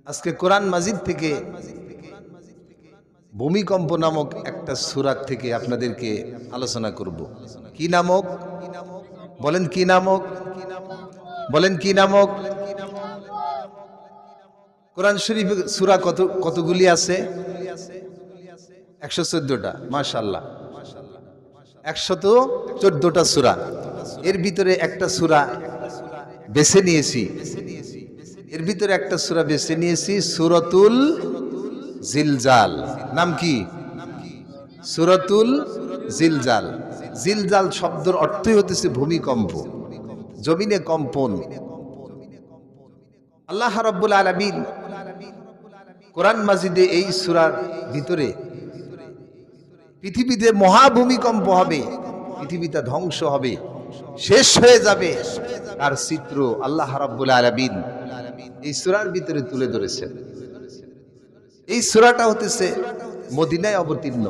আজকে কোরআন মাজিদ থেকে ভূমিকম্প নামক একটা সূরা থেকে আপনাদেরকে আলোচনা করব। কি নামক বলেন? কি নামক বলেন? কি নামক? কোরআন শরীফ সূরা কতগুলি আছে? 114টা। মাশাআল্লাহ, 114টা সূরা। এর ভিতরে একটা সূরা বেছে নিয়েছি, সূরাতুল জিলজাল। নাম কি? সূরাতুল জিলজাল। জিলজাল শব্দের অর্থই হতেছে ভূমিকম্প, জমিনে কম্পন। আল্লাহ রাব্বুল আলামিন কোরআন মাজিদে এই সূরার ভিতরে পৃথিবীতে মহাভূমিকম্প হবে, পৃথিবীটা ধ্বংস হবে, শেষ হয়ে যাবে, তার চিত্র আল্লাহ রাব্বুল আলামিন এই সূরার ভিতরে তুলে ধরেছেন। এই সূরাটা হতেছে মদিনায় অবতীর্ণ,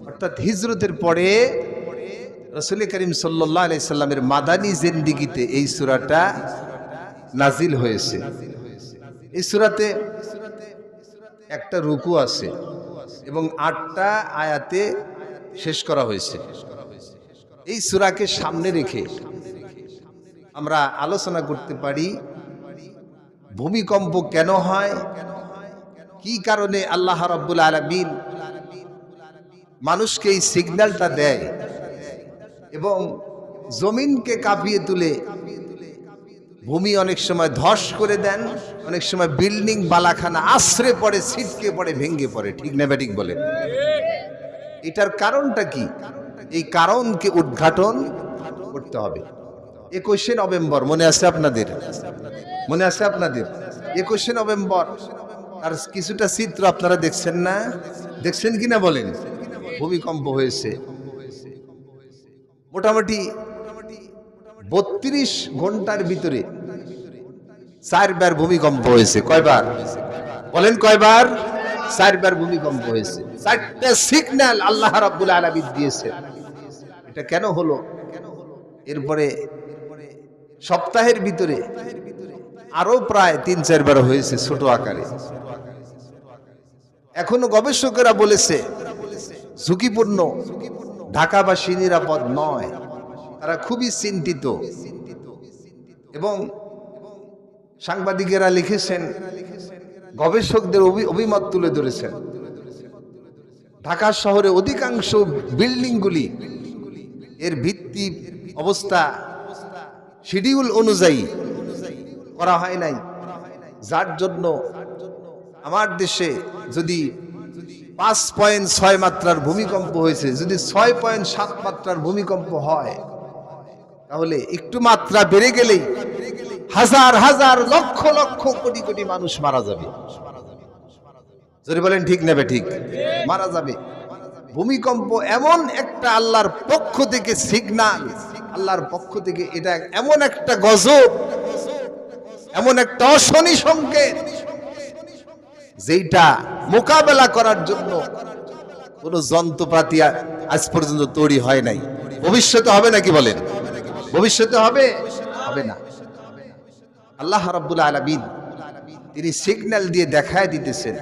অর্থাৎ হিজরতের পরে রাসূল করিম সাল্লাল্লাহু আলাইহি সাল্লামের মাদানী জিন্দেগিতে এই সূরাটা নাজিল হয়েছে। এই সূরাতে একটা রুকু আছে এবং 8টা আয়াতে শেষ করা হয়েছে। এই সূরাকে সামনে রেখে আমরা আলোচনা করতে পারি ভূমিকম্প কেন হয়, কি কারণে আল্লাহ রাব্বুল আলামিন মানুষকে এই সিগন্যালটা দেয় এবং জমিনকে কাঁপিয়ে তুলে ভূমি অনেক সময় ধস করে দেন, অনেক সময় বিল্ডিং বালাখানা আশ্রে পড়ে, ছিটকে পড়ে, ভেঙে পড়ে। ঠিক না ব্যাটিক বলে? এটার কারণটা কি? এই কারণকে উদ্ঘাটন করতে হবে। 21শে নভেম্বর মনে আছে আপনাদের? মনে আছে আপনাদের? 21শে নভেম্বর তার কিছুটা চিত্র আপনারা দেখছেন না? দেখছেন কিনা বলেন? ভূমিকম্প হয়েছে। মোটামুটি 32 ঘন্টার ভিতরে 4 বার ভূমিকম্প হয়েছে। কয়বার বলেন? কয়বার? 4 বার ভূমিকম্প হয়েছে। 4টা সিগন্যাল আল্লাহ রাব্বুল আলামিন দিয়েছে। এটা কেন হলো? এরপরে সপ্তাহের ভিতরে আরো প্রায় 3-4 বার হয়েছে ছোট আকারে। এখনো গবেষকেরা বলেছে ঝুঁকিপূর্ণ, ঢাকাবাসী নিরাপদ নয়, তারা খুবই চিন্তিত। এবং সাংবাদিকেরা লিখেছেন, গবেষকদের অভিমত তুলে ধরেছেন, ঢাকা শহরে অধিকাংশ বিল্ডিংগুলি এর ভিত্তি অবস্থা শিডিউল অনুযায়ী করা হয় নাই, যার জন্য আমার দেশে যদি 5.6 মাত্রার ভূমিকম্প হয়েছে, যদি 6.7 মাত্রার ভূমিকম্প হয়, তাহলে একটু মাত্রা বেড়ে গেলেই হাজার হাজার লক্ষ লক্ষ কোটি কোটি মানুষ মারা যাবে। যদি বলেন ঠিক নেবে? ঠিক, মারা যাবে। ভূমিকম্প এমন একটা আল্লাহর পক্ষ থেকে সিগন্যাল, আল্লাহর পক্ষ থেকে এটা এমন একটা গজব, এমন একটা অশনি সংকেত, যেটা মোকাবেলা করার জন্য কোনো যন্ত্রপাতি আজ পর্যন্ত তৈরি হয় নাই। ভবিষ্যতে হবে নাকি বলেন? ভবিষ্যতে হবে? হবে না। আল্লাহ রাব্বুল আলামিন তিনি সিগন্যাল দিয়ে দেখায় দিতেছেন,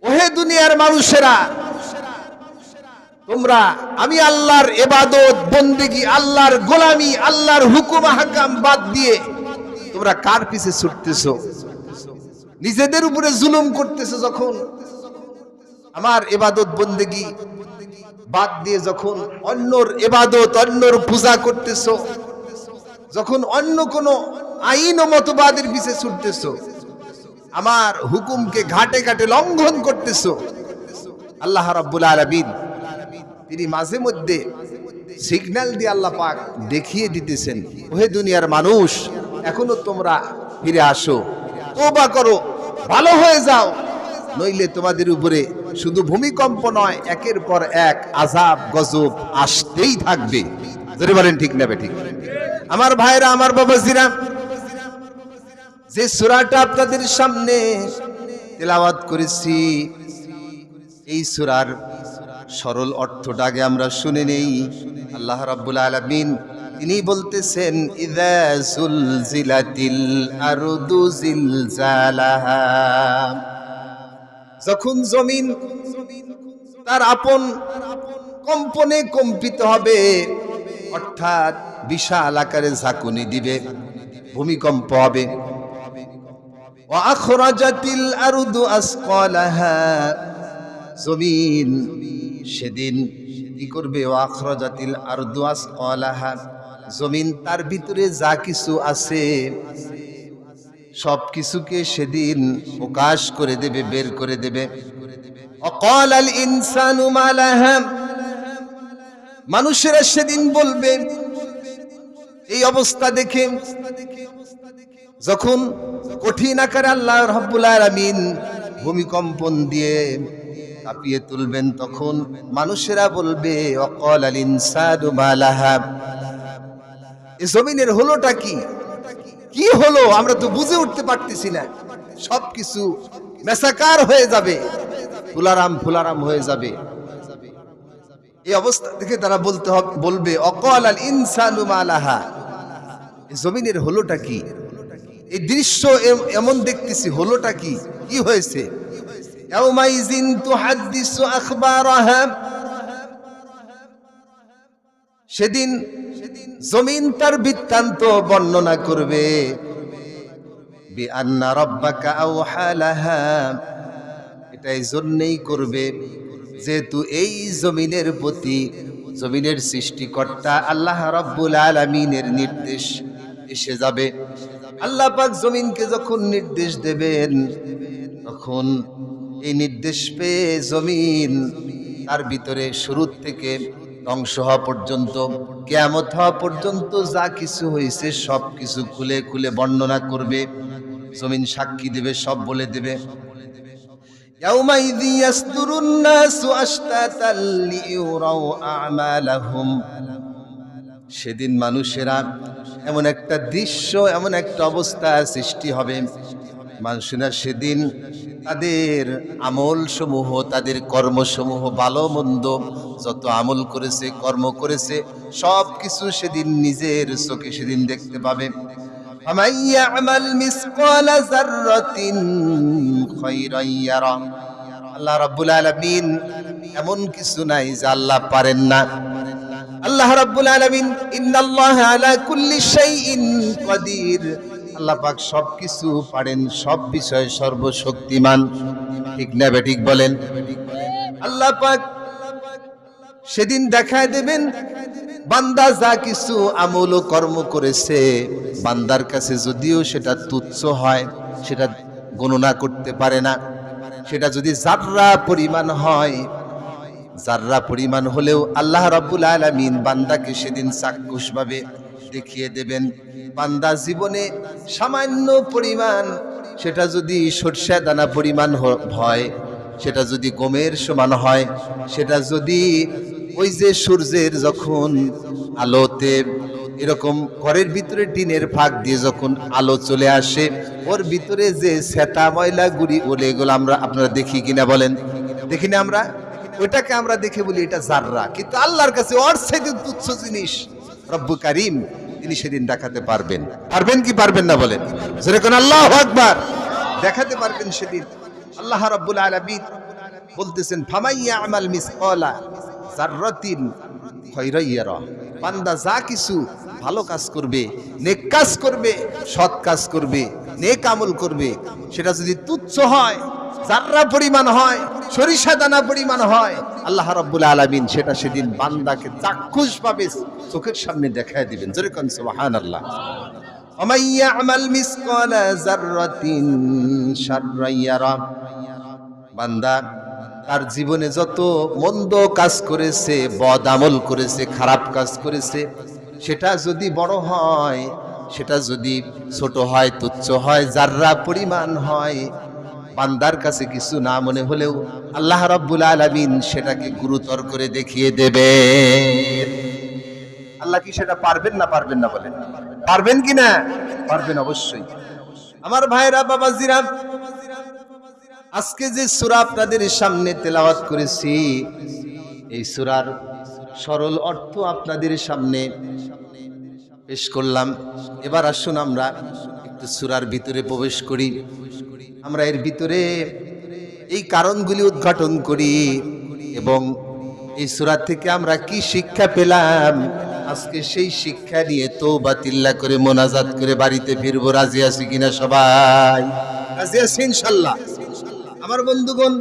ওহে দুনিয়ার মানুষেরা, তোমরা আমি আল্লাহর ইবাদত বন্দেগী, আল্লাহর গোলামি, আল্লাহর হুকুম আহকাম বাদ দিয়ে তোমরা কার পিছে ছুটতেছো? নিজেদের উপরে জুলুম করতেছো। যখন আমার ইবাদত বন্দেগী বাদ দিয়ে যখন অন্যর ইবাদত, অন্যর পূজা করতেছো, যখন অন্য কোন আইন ও মতবাদের পিছে ছুটতেছো, আমার হুকুমকে ঘাটে ঘাটে লঙ্ঘন করতেছো, আল্লাহ রাব্বুল আলামিন তিনি মাঝে মধ্যে সিগন্যাল দিয়ে আল্লাহ পাক দেখিয়ে দিতেছেন, ওহে দুনিয়ার মানুষ, এখনো তোমরা ফিরে আসো, তওবা করো, ভালো হয়ে যাও, নইলে তোমাদের উপরে শুধু ভূমিকম্প নয়, একের পর এক আযাব গজব আসতেই থাকবে। যদি বলেন ঠিক নেবে? ঠিক। আমার ভাইরা, আমার বাবাজিরা, যে সূরাটা আপনাদের সামনে তেলাওয়াত করেছি, এই সূরার সরল অর্থটা আগে আমরা শুনে নেই। আল্লাহ রাব্বুল আলামিন তিনি বলতেছেন ইযা যুলজিলাতিল আরদু জিলজালাহা, যখন জমিন তার আপন কম্পনে কম্পিত হবে, অর্থাৎ বিশাল আকারে ঝাঁকুনি দিবে, ভূমিকম্প হবে। ওয়া আখরাজাতিল আরদু আসকালাহা, জমিন সেদিন কি করবে? ওয়া আখরাজাতিল আরদু আসকালাহা, জমিন তার ভিতরে যা কিছু আছে সব কিছুকে সেদিন প্রকাশ করে দেবে, বের করে দেবে। ওয়াকালাল ইনসানু মা লাহা, মানুষেরা সেদিন বলবে এই অবস্থা দেখে, যখন কঠিন আকারে আল্লাহ রাব্বুল আলামিন ভূমিকম্পন দিয়ে কাঁপিয়ে তুলবেন, তখন মানুষেরা বলবে ওয়াকালাল ইনসানু মা লাহা, এই জমিনের হলোটা কি? কি হলো আমরা তো বুঝে উঠতে পারতেছি না, সবকিছু মেসাকার হয়ে যাবে, ফুলারাম হয়ে যাবে। এই অবস্থা দেখে তারা বলবে ওয়াকালাল ইনসানু মা লাহা, এই জমিনের হলোটা কি? এই দৃশ্য এমন দেখতেছি, হলোটা কি? কি হয়েছে? ইয়াউমাইযিন তুহাদ্দিসু আখবারাহা, সেদিন জমিন তার বৃত্তান্ত বর্ণনা করবে। বিআন্না রাব্বাকা আওহা লাহা, এটা এই জন্যই করবে যেহেতু এই জমিনের প্রতি জমিনের সৃষ্টিকর্তা আল্লাহ রাব্বুল আলামিনের নির্দেশ এসে যাবে। আল্লাহ পাক জমিনকে যখন নির্দেশ দেবেন, তখন এই নির্দেশ পেয়ে জমিন তার ভিতরে শুরু থেকে ধ্বংস হওয়া পর্যন্ত, কিয়ামত হওয়া পর্যন্ত যা কিছু হয়েছে সব কিছু খুলে খুলে বর্ণনা করবে। জমিন সাক্ষী দেবে, সব বলে দেবে। ইয়াউমাইযি ইয়াসদুরুন নাসু আশতাতাল লিইউরাউ আমালাহুম, সেদিন মানুষেরা এমন একটা দৃশ্য, এমন একটা অবস্থা সৃষ্টি হবে, মানুষেরা সেদিন তাদের আমল সমূহ, তাদের কর্মসমূহ, ভালো মন্দ যত আমল করেছে, কর্ম করেছে, সব কিছু সেদিন নিজের চোখে সেদিন দেখতে পাবে। ফামান ইয়ামাল মিসকালা যাররাতিন খায়রান ইয়ারা, আল্লাহ রাব্বুল আলামিন এমন কিছু নাই যা আল্লাহ পারেন না। আল্লাহ রাব্বুল আলামিন ইন্নাল্লাহা আলা কুল্লি শাইইন কাদির, আল্লাহ পাক সবকিছু পারেন, সব বিষয়ে সর্বশক্তিমান। ঠিক না বেঠিক বলেন? আল্লাহ পাক সেদিন দেখায় দেবেন বান্দা যা কিছু আমল ও কর্ম করেছে, বান্দার কাছে যদিও সেটা তুচ্ছ হয়, সেটা গণনা করতে পারে না, সেটা যদি জাররা পরিমাণ হয়, জাররা পরিমাণ হলেও আল্লাহ রাব্বুল আলামিন বান্দাকে সেদিন চাক্ষুষভাবে দেখিয়ে দেবেন। বান্দা জীবনে সামান্য পরিমাণ, সেটা যদি সরষে দানা পরিমাণ হয়, সেটা যদি গমের সমান হয়, সেটা যদি ওই যে সূর্যের যখন আলোতে এরকম ঘরের ভিতরে টিনের ফাঁক দিয়ে যখন আলো চলে আসে, ওর ভিতরে যে সেতা ময়লা গুড়ি ওলে, এগুলো আমরা আপনারা দেখি কিনা বলেন? দেখি না আমরা? ওইটাকে আমরা দেখে বলি এটা জাররা, কিন্তু আল্লাহর কাছে ওর চাইতে তুচ্ছ জিনিস রব্বুল কারীম তিনি সেদিন দেখাতে পারবেন। পারবেন কি পারবেন না বলেন? যেরকম আল্লাহু আকবার, দেখাতে পারবেন সেদিন। আল্লাহ রাব্বুল আলামিন বলতেছেন ফামান ইয়ামাল মিসকালা যাররাতিন খায়রান ইয়ারা, বান্দা যা কিছু ভালো কাজ করবে, নেক কাজ করবে, সৎ কাজ করবে, নেক আমল করবে, সেটা যদি তুচ্ছ হয়, জাররা পরিমাণ হয়, সরিষা দানা পরিমাণ হয়, আল্লাহ রাব্বুল আলামিন সেটা সেদিন বান্দাকে চাক্ষুষভাবে চোখের সামনে দেখায় দিবেন। জোরে কোন সুবহানাল্লাহ। ওয়া ইয়ামাল মিসকালা যাররাতিন শাররান ইয়ারা, বান্দা তার জীবনে যত মন্দ কাজ করেছে, বদ আমল করেছে, খারাপ কাজ করেছে, সেটা যদি বড় হয়, সেটা যদি ছোট হয়, তুচ্ছ হয়, জাররা পরিমাণ হয়, বান্দার কাছে কিছু না মনে হলেও আল্লাহ রাব্বুল আলামিন সেটাকে গুরুতর করে দেখিয়ে দেবে। আল্লাহ কি সেটা পারবেন না পারবেন না বলেন? পারবেন কি না? পারবেন অবশ্যই। আমার ভাইরা, বাবাজিরা, আজকে যে সূরা আপনাদের সামনে তেলাওয়াত করেছি, এই সূরার সরল অর্থ আপনাদের সামনে পেশ করলাম। এবার আসুন আমরা একটু সূরার ভিতরে প্রবেশ করি। আমরা এর ভিতরে এই কারণগুলি উদ্ঘাটন করি এবং এই সূরা থেকে আমরা কি শিক্ষা পেলাম, আজকে সেই শিক্ষা নিয়ে তওবা তিল্লা করে মোনাজাত করে বাড়িতে ফিরবো। রাজি আছি কিনা সবাই? রাজি আছি ইনশাআল্লাহ। আমার বন্ধুগণ,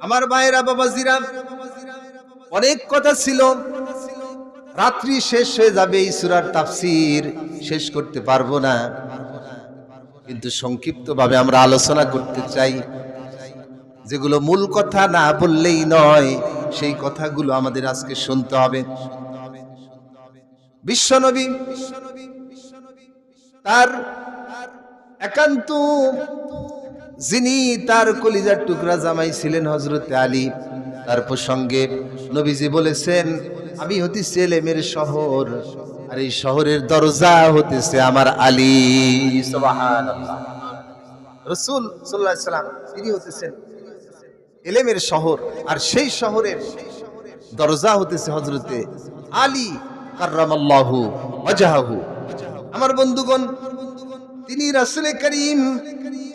আমার ভাইরা, বাবাজিরা, অনেক কথা ছিল, রাত্রি শেষ হয়ে যাবে, এই সূরার তাফসীর শেষ করতে পারবো না, কিন্তু সংক্ষিপ্তভাবে আমরা আলোচনা করতে চাই। যেগুলো মূল কথা না বললেই নয়, সেই কথাগুলো আমাদের আজকে শুনতে হবে। বিশ্বনবী তার একান্ত যিনি তার কলিজার টুকরা জামাই ছিলেন হযরতে আলী, তার প্রসঙ্গে নবীজি বলেছেন, আমি হতেছি ইলমের শহর, আর এই শহরের দরজা হতেছে আমার আলী। সুবহানাল্লাহ। রাসূল সাল্লাল্লাহু আলাইহি সাল্লাম তিনি হতেছেন ইলমের শহর, আর সেই শহরের দরজা হতেছে হযরতে আলী কাররামাল্লাহু ওয়াজহাহু। আমার বন্ধুগণ, তিনি রাসূল করিম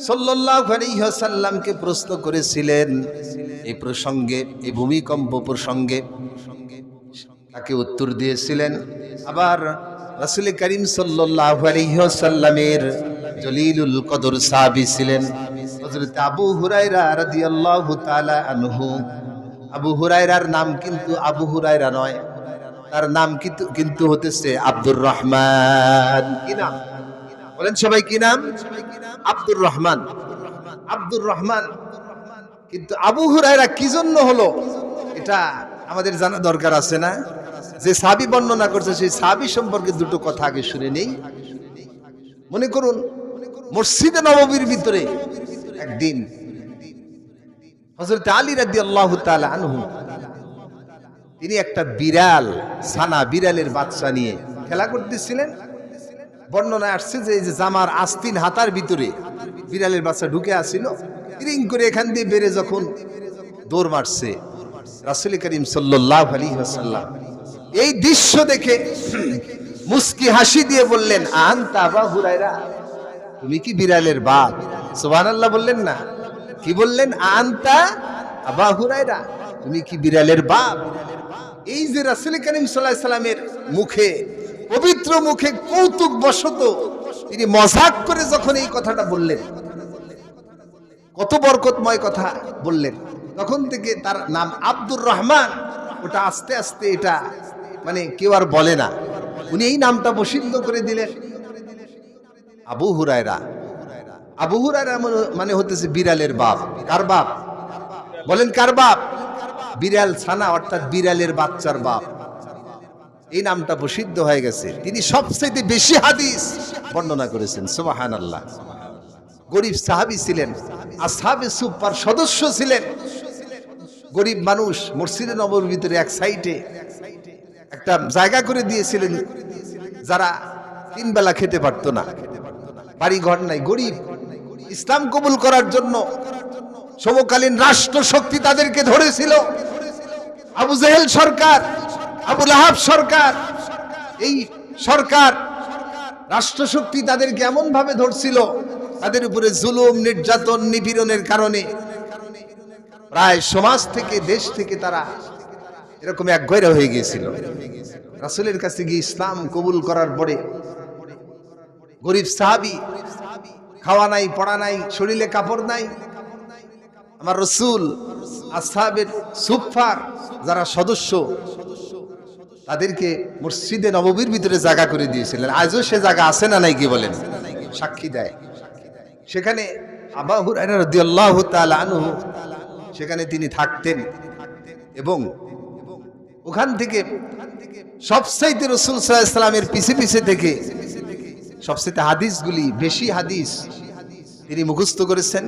সাল্লাল্লাহু আলাইহি ওয়াসাল্লামকে প্রশ্ন করেছিলেন এই প্রসঙ্গে, এই ভূমিকম্প প্রসঙ্গে, তাকে উত্তর দিয়েছিলেন। আবার রাসূল করিম সাল্লাল্লাহু আলাইহি ওয়াসাল্লামের জলিলুল কদর সাহাবী ছিলেন হযরত আবু হুরায়রা রাদিয়াল্লাহু তাআলা আনহু। আবু হুরায়রার নাম কিন্তু আবু হুরায়রা নয়, তার নাম কিন্তু হতেছে আব্দুর রহমান। কি নাম বলেন সবাই? কি নাম? আব্দুর রহমান। আব্দুর রহমান। কিন্তু আবু হুরায়রা কি জন্য হলো, এটা আমাদের জানা দরকার আছে না? যে সাহাবী বর্ণনা করছে সেই সাহাবী সম্পর্কে দুটো কথা আগে শুনে নেই। মনে করুন, মসজিদে নববীর ভিতরে একদিন হযরত আলী রাদিয়াল্লাহু তাআলা আনহু তিনি একটা বিড়াল, ছানা বিড়ালের বাচ্চা নিয়ে খেলা করতেছিলেন। বর্ণনায় আসছে যে এই যে জামার আস্তিন হাতার ভিতরে বিড়ালের বাচ্চা ঢুকে আসছিল, রিং করে এখান দিয়ে বেড়ে যখন দৌড় মারছে, রাসূল করিম সাল্লাল্লাহু আলাইহি ওয়াসাল্লাম এই দৃশ্য দেখে মুস্কি হাসি দিয়ে বললেন, আনতা আবু হুরায়রা, তুমি কি বিড়ালের বাপ? সুবহানাল্লাহ বললেন না? কি বললেন? আনতা আবু হুরায়রা, তুমি কি বিড়ালের বাপ? এই যে রাসূল করিম সাল্লাল্লাহু আলাইহি ওয়াসাল্লামের মুখে, পবিত্র মুখে কৌতুক বশত তিনি মজাক করে যখন এই কথাটা বললেন, কত বরকতময় কথা বললেন, তখন থেকে তার নাম আব্দুর রহমান। ওটা আস্তে আস্তে এটা মানে কেউ আর বলে না, উনি এই নামটা প্রসিদ্ধ করে দিলেন আবু হুরায়রা। আবু হুরায়রা মানে হতেছে বিড়ালের বাপ। কার বাপ বলেন? কার বাপ? বিড়াল ছানা, অর্থাৎ বিড়ালের বাচ্চার বাপ। এই নামটা প্রসিদ্ধ হয়ে গেছে। তিনি সবচেয়ে বেশি হাদিস বর্ণনা করেছেন। সুবহানাল্লাহ। গরিব সাহাবী ছিলেন, আসহাবে সুফার সদস্য ছিলেন। গরিব মানুষ, মসজিদে নববীর ভিতরে এক সাইডে একটা জায়গা করে দিয়েছিলেন, যারা তিন বেলা খেতে পারতো না, বাড়ি ঘর নাই, গরিব। ইসলাম কবুল করার জন্য সমকালীন রাষ্ট্র শক্তি তাদেরকে ধরেছিল। আবু জেহেল সরকার, আবু লাহাব সরকার, এই সরকার রাষ্ট্রশক্তি তাদেরকে এমন ভাবে ধরছিল, তাদের উপরে জুলুম, নির্যাতন, নিপীড়নের কারণে প্রায় সমাজ থেকে, দেশ থেকে তারা এরকম একঘরে হয়ে গিয়েছিল। রাসূলের কাছে গিয়ে ইসলাম কবুল করার পরে গরিব সাহাবী, খাওয়া নাই, পড়া নাই, শরীরে কাপড় নাই, আমার রাসূল আসহাবের সুফার যারা সদস্য তাদেরকে মসজিদে নববীর ভিতরে জায়গা করে দিয়েছিলেন। আজও সে জায়গা আছে না নাই? কি বলেন? সাক্ষী দেয়। সেখানে আবু হুরায়রা রাদিয়াল্লাহু তাআলা আনহু সেখানে তিনি থাকতেন, এবং ওখান থেকে সবচাইতে রাসূল সাল্লাল্লাহু আলাইহি ওয়াসাল্লামের পিছে পিছে থেকে সবচাইতে হাদিসগুলি, বেশি হাদিস তিনি মুখস্থ করেছেন।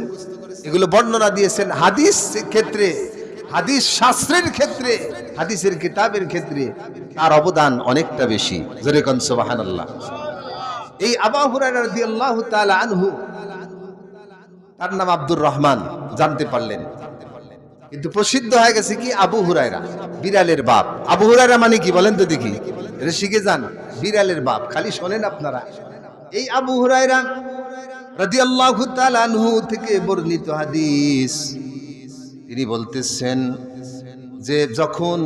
এগুলো বর্ণনা দিয়েছেন। হাদিস ক্ষেত্রে, হাদিস শাস্ত্রের ক্ষেত্রে, হাদিসের কিতাবের ক্ষেত্রে তার অবদান অনেকটা বেশি। জোরে কোন সুবহানাল্লাহ। এই আবু হুরায়রা রাদিয়াল্লাহু তাআলা আনহু, তার নাম আব্দুর রহমান, জানতে পারলেন, কিন্তু প্রসিদ্ধ হয়ে গেছে কি আবু হুরায়রা, বিড়ালের বাপ। আবু হুরায়রা মানে কি বলেন তো দেখি? এটা শিখে যান, বিড়ালের বাপ, খালি শোনেন আপনারা। এই আবু হুরায়রা রাদিয়াল্লাহু তাআলা আনহু থেকে বর্ণিত হাদিস, তিনি বলতেছেন যে যখন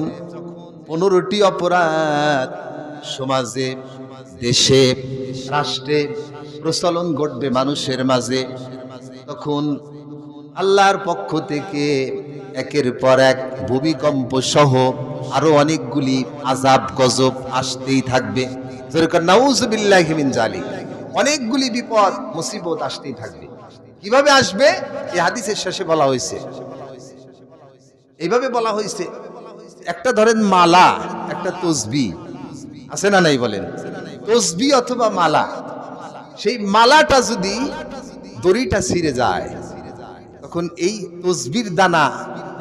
15টি অপরাধ সমাজে, দেশে, রাষ্ট্রে প্রচলন ঘটবে মানুষের মাঝে, তখন আল্লাহর পক্ষ থেকে একের পর এক ভূমিকম্প সহ আরো অনেকগুলি আযাব গজব আসতেই থাকবে। যেরকম নাউযুবিল্লাহি মিন জালিক, অনেকগুলি বিপদ মুসিবত আসতেই থাকবে। কিভাবে আসবে এই হাদিসের শেষে বলা হয়েছে, এইভাবে বলা হয়েছে, একটা ধরেন মালা, একটা তসবিহ আছে না নাই বলেন, তসবিহ অথবা মালা, সেই মালাটা যদি দড়িটা ছিঁড়ে যায়, তখন এই তসবির দানা,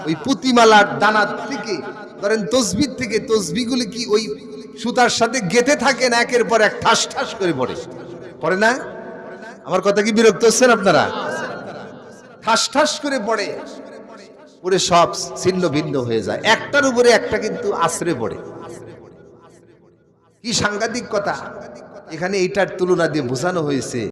ওই পুঁতিমালার দানা থেকে, ধরেন তসবির থেকে, তসবিগুলি কি ওই সুতার সাথে গেঁথে থাকে না, একের পর এক ঠাস ঠাস করে পড়ে না? আমার কথা কি বিরক্ত হচ্ছেন আপনারা? ঠাস ঠাস করে পড়ে সব ছিন্ন ভিন্ন হয়ে যায়, একটার উপরে একটা কিন্তু আছড়ে পড়ে। কি সাংঘাতিক কথা! এখানে এইটার তুলনা দিয়ে বোঝানো হয়েছে